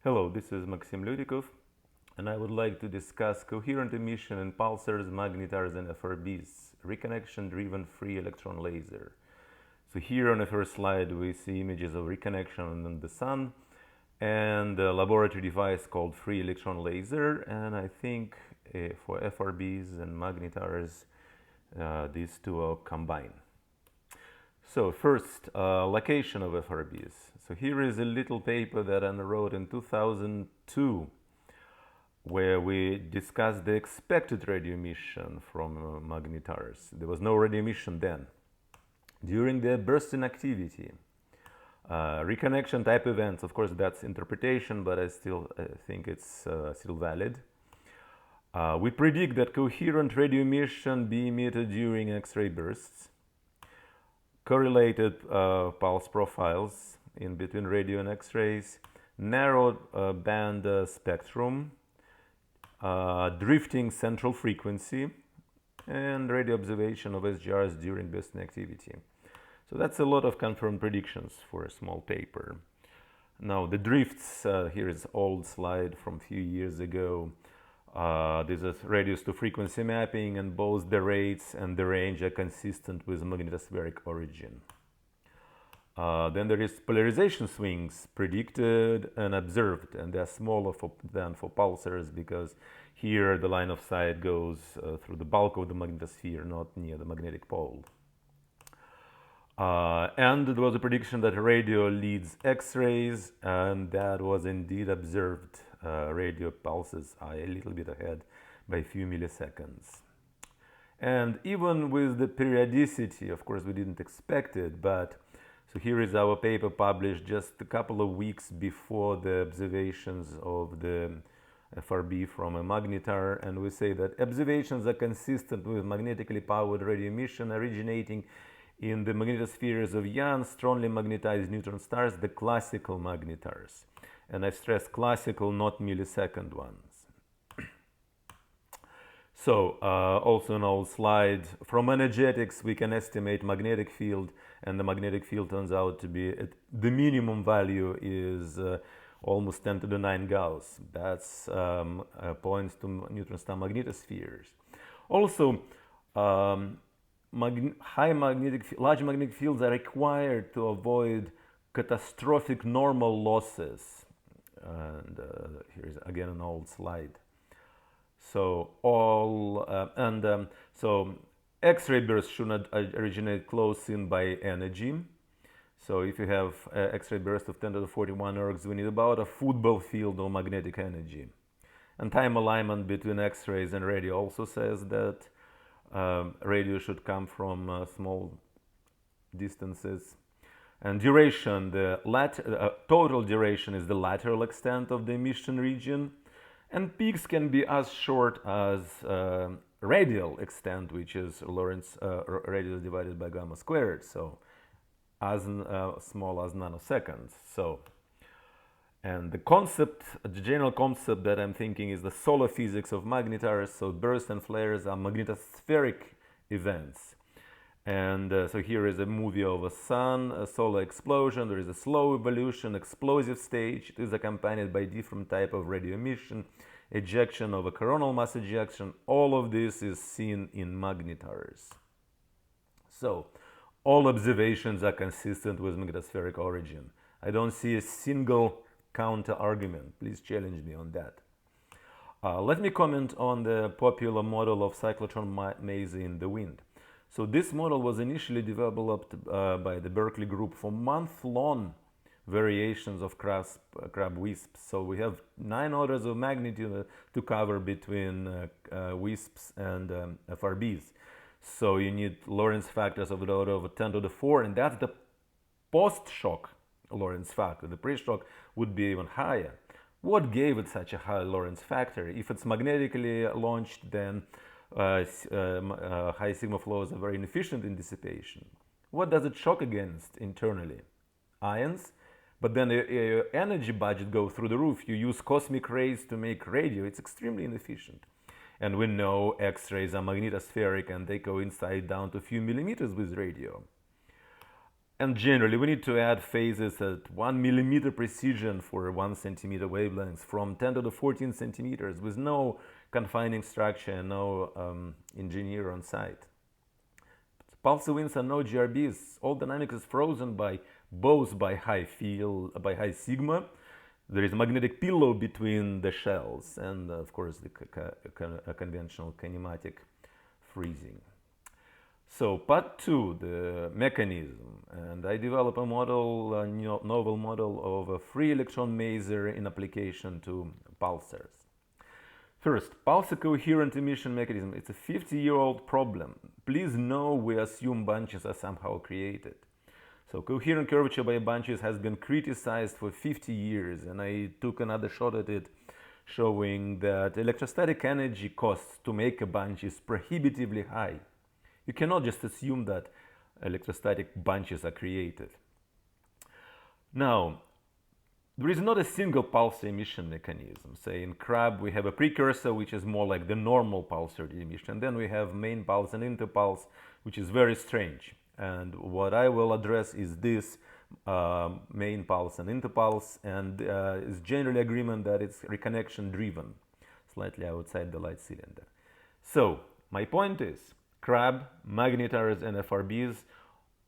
Hello, this is MIAPP Lyutikov, and I would like to discuss coherent emission in pulsars, magnetars, and FRBs, reconnection-driven free electron laser. So here on the first slide, we see images of reconnection in the sun and a laboratory device called free electron laser. And I think for FRBs and magnetars, these two are combined. So first, location of FRBs. So here is a little paper that I wrote in 2002, where we discussed the expected radio emission from magnetars. There was no radio emission then. During the burst in activity, reconnection type events, of course that's interpretation, but I still think it's still valid. We predict that coherent radio emission be emitted during X-ray bursts. Correlated pulse profiles in between radio and X-rays, narrow band spectrum, drifting central frequency, and radio observation of SGRs during bursting activity. So that's a lot of confirmed predictions for a small paper. Now the drifts, here is an old slide from a few years ago. This is radius to frequency mapping, and both the rates and the range are consistent with magnetospheric origin. Then there is polarization swings predicted and observed, and they are smaller than for pulsars because here the line of sight goes through the bulk of the magnetosphere, not near the magnetic pole. And there was a prediction that radio leads X-rays, and that was indeed observed. Radio pulses are a little bit ahead by a few milliseconds. And even with the periodicity, of course we didn't expect it, but so here is our paper published just a couple of weeks before the observations of the FRB from a magnetar, and we say that observations are consistent with magnetically powered radio emission originating in the magnetospheres of young, strongly magnetized neutron stars, the classical magnetars. And I stress classical, not millisecond ones. So, also an old slide. From energetics, we can estimate magnetic field, and the magnetic field turns out to be, the minimum value is almost 10 to the 9 Gauss. That's points to neutron star magnetospheres. Also, large magnetic fields are required to avoid catastrophic normal losses. And here's again an old slide. So so X-ray bursts should not originate close in by energy. So if you have X-ray burst of 10 to the 41 ergs, we need about a football field of magnetic energy. And time alignment between X-rays and radio also says that radio should come from small distances. And duration, the total duration is the lateral extent of the emission region, and peaks can be as short as radial extent, which is Lorentz radius divided by gamma squared, so as small as nanoseconds. So, and the general concept that I'm thinking is the solar physics of magnetars. So bursts and flares are magnetospheric events. And so here is a movie of a sun, a solar explosion. There is a slow evolution, explosive stage. It is accompanied by different type of radio emission, ejection of a coronal mass ejection. All of this is seen in magnetars. So all observations are consistent with magnetospheric origin. I don't see a single counter argument. Please challenge me on that. Let me comment on the popular model of cyclotron maze in the wind. So this model was initially developed by the Berkeley group for month-long variations of crab wisps. So we have 9 orders of magnitude to cover between wisps and FRBs. So you need Lorentz factors of the order of 10 to the 4, and that's the post-shock Lorentz factor. The pre-shock would be even higher. What gave it such a high Lorentz factor? If it's magnetically launched, then high sigma flows are very inefficient in dissipation. What does it shock against internally? Ions, but then your energy budget goes through the roof. You use cosmic rays to make radio. It's extremely inefficient. And we know X-rays are magnetospheric and they coincide down to a few millimeters with radio. And generally, we need to add phases at 1 millimeter precision for 1 centimeter wavelengths from 10 to the 14 centimeters with no confining structure and no engineer on site. Pulse winds and no GRBs. All dynamics is frozen by both by high field, by high sigma. There is a magnetic pillow between the shells and, of course, the conventional kinematic freezing. So part 2, the mechanism, and I develop a model, a novel model of a free electron maser in application to pulsars. First, pulsar coherent emission mechanism. It's a 50-year-old problem. Please know we assume bunches are somehow created. So coherent curvature by bunches has been criticized for 50 years, and I took another shot at it, showing that electrostatic energy costs to make a bunch is prohibitively high. You cannot just assume that electrostatic bunches are created. Now, there is not a single pulsar emission mechanism. Say in CRAB we have a precursor, which is more like the normal pulsar emission. Then we have main pulse and interpulse, which is very strange. And what I will address is this main pulse and interpulse, and is generally agreement that it's reconnection driven, slightly outside the light cylinder. So my point is, CRAB, magnetars, and FRBs,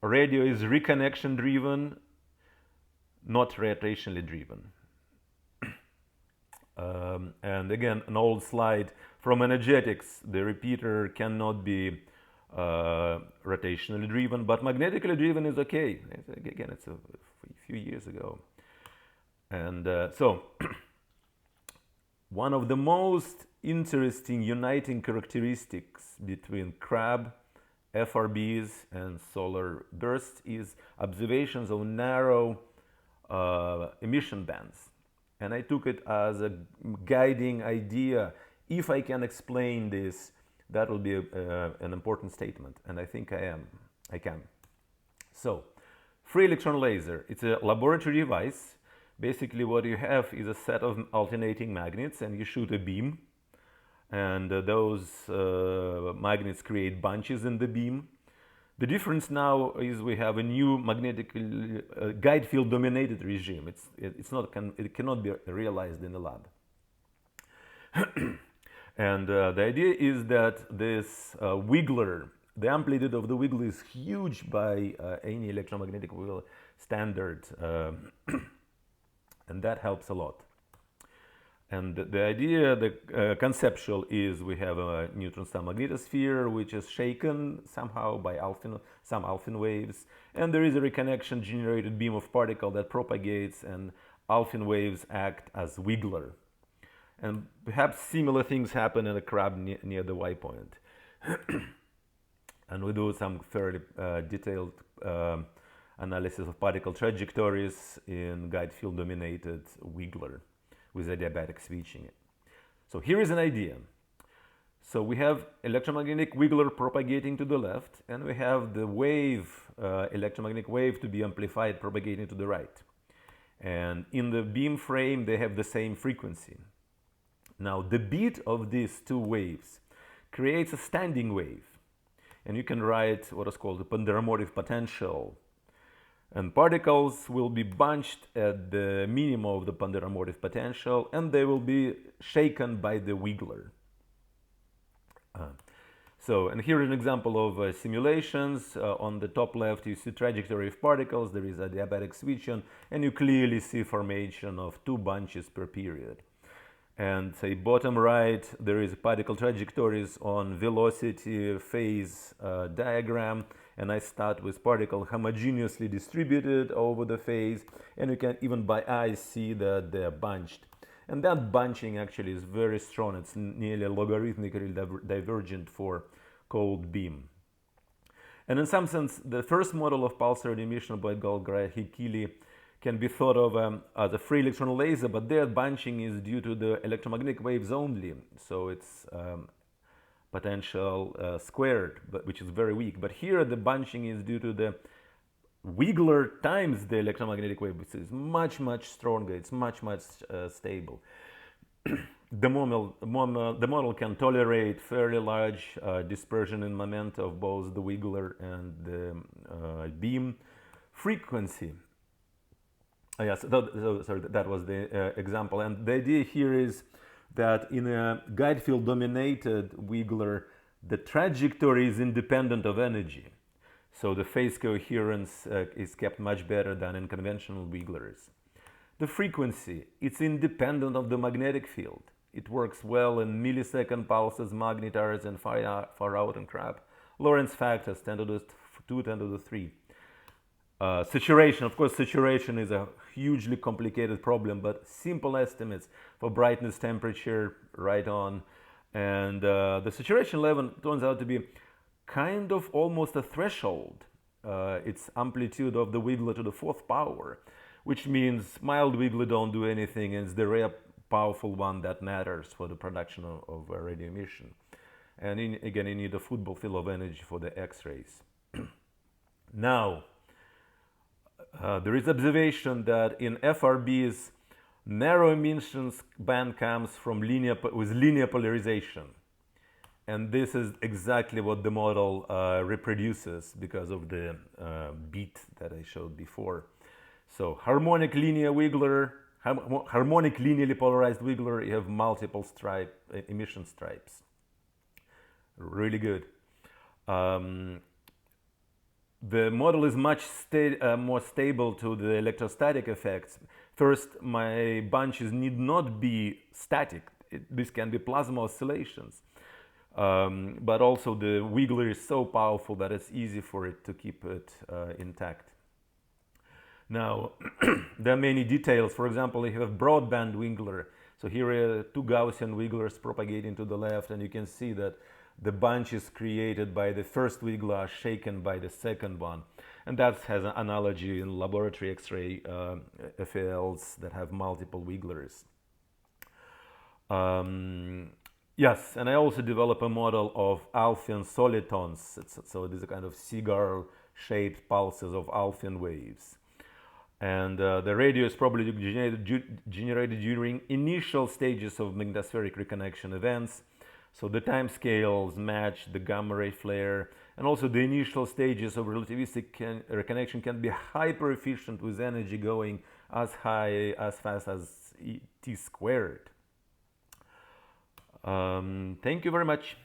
radio is reconnection driven, not rotationally driven. And again, an old slide from energetics, the repeater cannot be rotationally driven, but magnetically driven is okay. Again, it's a few years ago. And so one of the most interesting uniting characteristics between CRAB, FRBs, and solar bursts is observations of narrow emission bands. And I took it as a guiding idea. If I can explain this, that will be an important statement, and I think I can. So, free electron laser, it's a laboratory device. Basically what you have is a set of alternating magnets, and you shoot a beam, and those magnets create bunches in the beam. The difference now is we have a new magnetic guide field dominated regime. It cannot be realized in the lab. And the idea is that this wiggler, the amplitude of the wiggler is huge by any electromagnetic wheel standard, and that helps a lot. And the idea, the conceptual, is we have a neutron star magnetosphere which is shaken somehow by some alpha waves, and there is a reconnection generated beam of particle that propagates, and alpha waves act as wiggler. And perhaps similar things happen in a CRAB near the Y point. And we do some fairly detailed analysis of particle trajectories in guide field dominated wiggler with adiabatic switching. So here is an idea. So we have electromagnetic wiggler propagating to the left, and we have the wave, electromagnetic wave to be amplified propagating to the right. And in the beam frame, they have the same frequency. Now, the beat of these two waves creates a standing wave. And you can write what is called the ponderomotive potential. And particles will be bunched at the minimum of the ponderomotive potential, and they will be shaken by the wiggler. And here is an example of simulations. On the top left, you see trajectory of particles. There is a adiabatic switching, and you clearly see formation of two bunches per period. And say bottom right, there is particle trajectories on velocity phase diagram, and I start with particle homogeneously distributed over the phase, and you can even by eye see that they're bunched. And that bunching actually is very strong. It's nearly logarithmically divergent for cold beam. And in some sense, the first model of pulsar emission by Goldgrahe-Keeley can be thought of as a free electron laser, but their bunching is due to the electromagnetic waves only. So it's potential squared, which is very weak. But here the bunching is due to the wiggler times the electromagnetic wave, which is much, much stronger. It's much, much stable. The model can tolerate fairly large dispersion in moment of both the wiggler and the beam. Frequency. Yes, sorry, that was the example. And the idea here is that in a guide field dominated wiggler, the trajectory is independent of energy. So the phase coherence is kept much better than in conventional wigglers. The frequency, it's independent of the magnetic field. It works well in millisecond pulses, magnetars, and far out and crab. Lorentz factors 10 to the 2, 10 to the 3. Saturation, of course, saturation is a hugely complicated problem, but simple estimates for brightness, temperature, right on. And the saturation level turns out to be kind of almost a threshold. It's amplitude of the wiggler to the 4th power, which means mild wiggler don't do anything, and it's the rare powerful one that matters for the production of radio emission. And again, you need a football field of energy for the X-rays. Now, there is observation that in FRBs, narrow emissions band comes from with linear polarization. And this is exactly what the model reproduces because of the beat that I showed before. So harmonic linear wiggler, harmonic linearly polarized wiggler, you have multiple emission stripes. Really good. The model is much more stable to the electrostatic effects. First, my bunches need not be static. This can be plasma oscillations. But also the wiggler is so powerful that it's easy for it to keep it intact. Now, there are many details. For example, you have a broadband wiggler. So here are 2 Gaussian wigglers propagating to the left, and you can see that the bunches created by the first wiggler are shaken by the second one. And that has an analogy in laboratory X-ray FALs that have multiple wigglers. Yes, and I also develop a model of Alphian solitons. So these are kind of cigar-shaped pulses of Alphian waves. And the radio is probably generated during initial stages of magnetospheric reconnection events. So the time scales match the gamma ray flare, and also the initial stages of relativistic reconnection can be hyper efficient with energy going as high, as fast as T squared. Thank you very much.